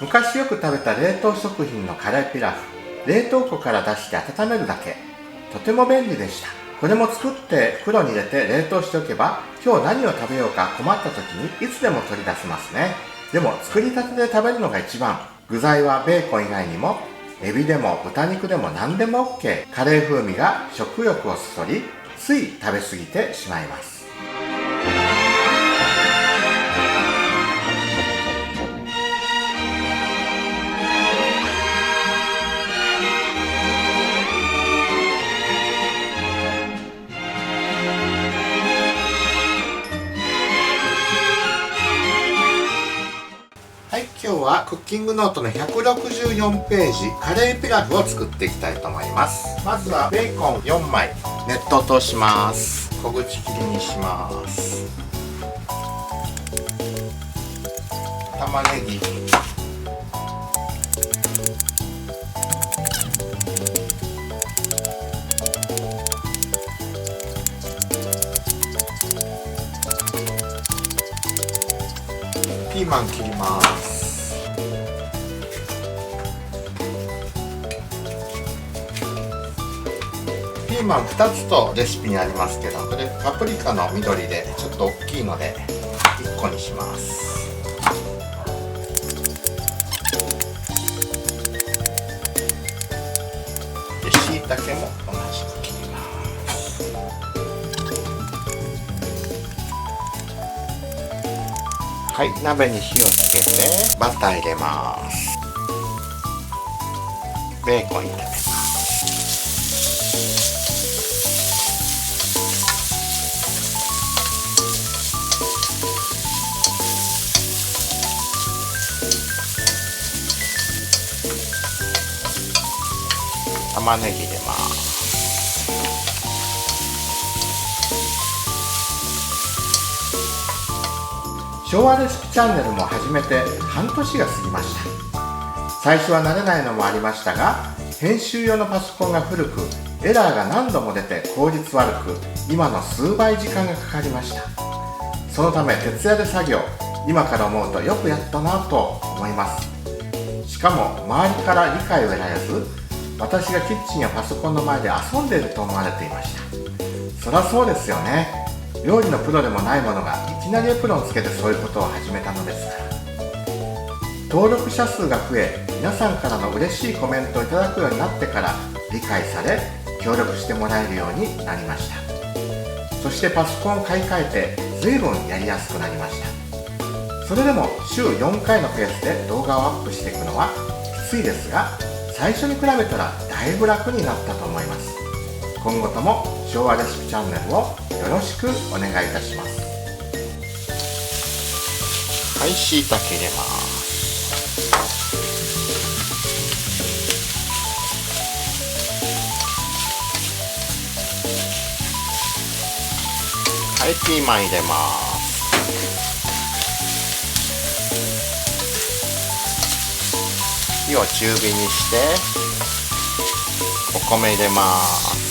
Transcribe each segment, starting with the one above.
昔よく食べた冷凍食品のカレーピラフ、冷凍庫から出して温めるだけ。とても便利でした。これも作って袋に入れて冷凍しておけば、今日何を食べようか困った時にいつでも取り出せますね。でも作りたてで食べるのが一番。具材はベーコン以外にもエビでも豚肉でも何でも OK。 カレー風味が食欲をそそり、つい食べ過ぎてしまいます。はい、今日はクッキングノートの164ページカレーピラフを作っていきたいと思います。まずはベーコン4枚熱湯を通します。小口切りにします。玉ねぎ、ピーマン切ります。ピーマン2つとレシピにありますけど、これパプリカの緑でちょっと大きいので1個にします。で、しいたけも同じく切ります。はい、鍋に火をつけてバター入れます。ベーコン炒めます。玉ねぎ入れます。昭和レシピチャンネルも始めて半年が過ぎました。最初は慣れないのもありましたが、編集用のパソコンが古くエラーが何度も出て効率悪く、今の数倍時間がかかりました。そのため徹夜で作業、今から思うとよくやったなと思います。しかも周りから理解を得られず、私がキッチンやパソコンの前で遊んでいると思われていました。そりゃそうですよね。料理のプロでもないものがいきなりエプロンつけてそういうことを始めたのですから。登録者数が増え、皆さんからの嬉しいコメントをいただくようになってから理解され、協力してもらえるようになりました。そしてパソコンを買い替えて随分やりやすくなりました。それでも週4回のペースで動画をアップしていくのはきついですが、最初に比べたらだいぶ楽になったと思います。今後とも昭和レシピチャンネルをよろしくお願いいたします。はい、しいたけ入れます。はい、ピーマン入れます。火を中火にしてお米入れます。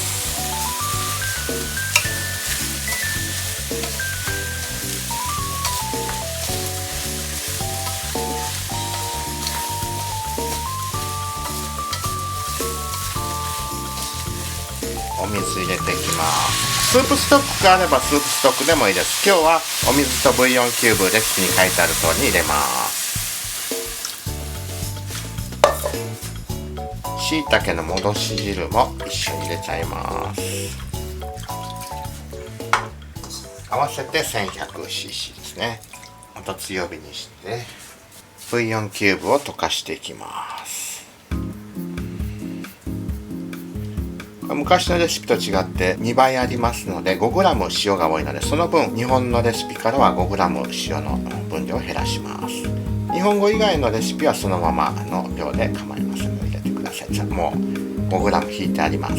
お水入れていきます。スープストックがあればスープストックでもいいです。今日はお水とブイヨンキューブレシピに書いてある通りに入れます。しいたけの戻し汁も一緒に入れちゃいます。合わせて 1100cc ですね。また強火にしてブイヨンキューブを溶かしていきます。昔のレシピと違って2倍ありますので 5g 塩が多いので、その分日本のレシピからは 5g 塩の分量を減らします。日本語以外のレシピはそのままの量で構いませんので入れてください。もう 5g 引いてあります。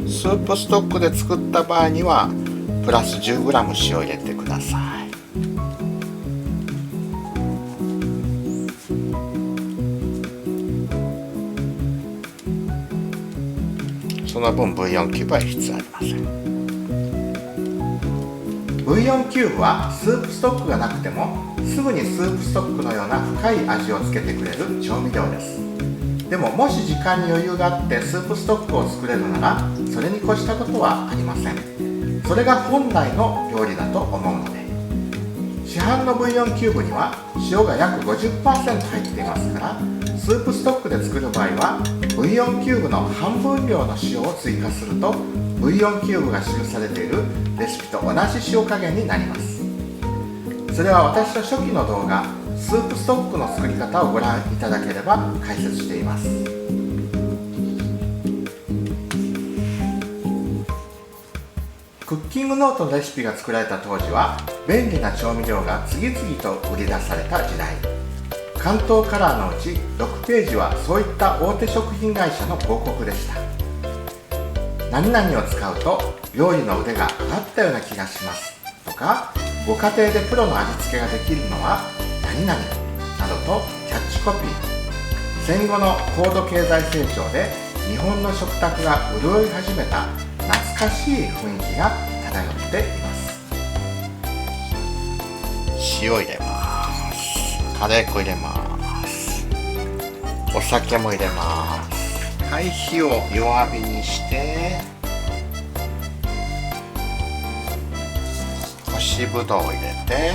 スープストックで作った場合にはプラス 10g 塩入れてください。その分ブイヨンキューブは必要ありません。ブイヨンキューブはスープストックがなくてもすぐにスープストックのような深い味をつけてくれる調味料です。でももし時間に余裕があってスープストックを作れるならそれに越したことはありません。それが本来の料理だと思うので、市販のブイヨンキューブには塩が約 50% 入っていますから、スープストックで作る場合はブイヨンキューブの半分量の塩を追加するとブイヨンキューブが記されているレシピと同じ塩加減になります。それは私の初期の動画スープストックの作り方をご覧いただければ解説しています。クッキングノートのレシピが作られた当時は便利な調味料が次々と売り出された時代。関東カラーのうち6ページはそういった大手食品会社の広告でした。何々を使うと料理の腕が上がったような気がしますとか、ご家庭でプロの味付けができるのは何々などとキャッチコピー。戦後の高度経済成長で日本の食卓が潤い始めた懐かしい雰囲気が漂っています。塩入れます。カレー粉入れます。お酒も入れます。はい、火を弱火にして干しぶどうを入れて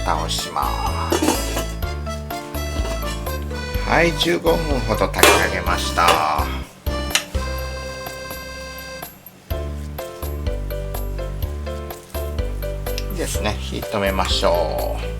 蓋をします。はい、15分ほど炊き上げました。いいですね、火止めましょう。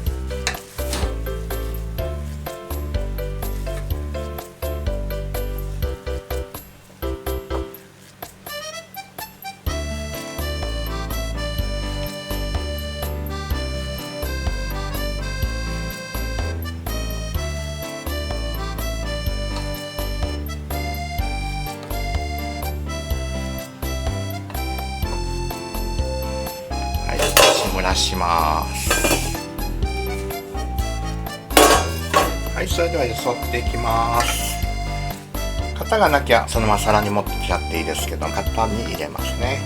蒸らします。はい、それではよそっていきます。型がなきゃそのまま皿に持ってきちゃっていいですけど、型に入れますね。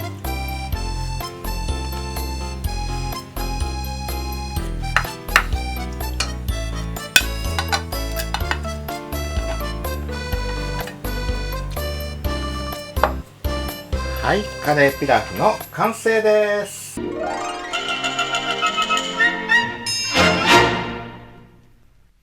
はい、カレーピラフの完成です。